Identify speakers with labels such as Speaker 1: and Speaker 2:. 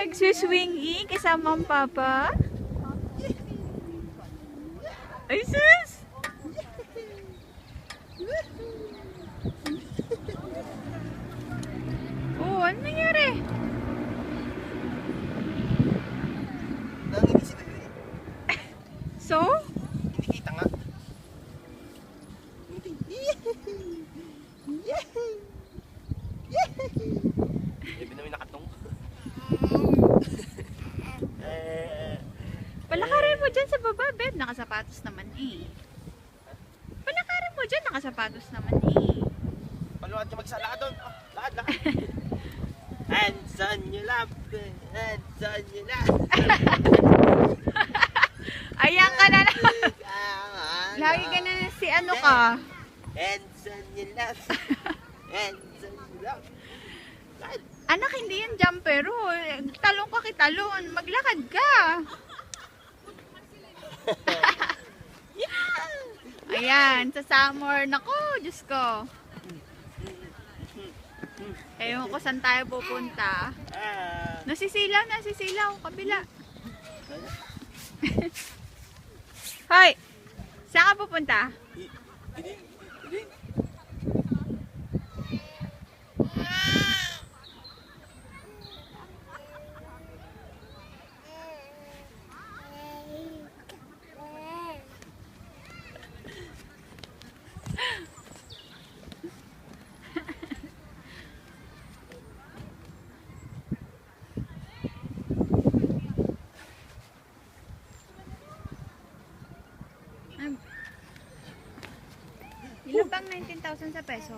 Speaker 1: Nagsiswing kasama ang papa. Ay, sus! Oh, ano nangyari?
Speaker 2: Nanginig si Bebe.
Speaker 1: So?
Speaker 2: Hindi kita nga. Hindi. Bebe namin nakatong.
Speaker 1: Palakarin mo dyan sa baba, babe. Nakasapatos naman eh. Palakarin mo dyan, nakasapatos naman eh.
Speaker 2: Paluwag ka magsala doon. Oh, lahat. Hands on your lap. Hands on your lap.
Speaker 1: Ayan ka na naman. Lagi ka na si ano ka.
Speaker 2: Hands on your lap. Hands on your lap.
Speaker 1: Anak, hindi yan jumpero. Talong ka kitalon. Maglakad ka. Ayan, sa summer. Naku, Diyos ko. Ewan ko saan tayo pupunta. Nasisilaw. Kabila. Hoy! Saan ka pupunta? Ilan bang 19,000 sa peso?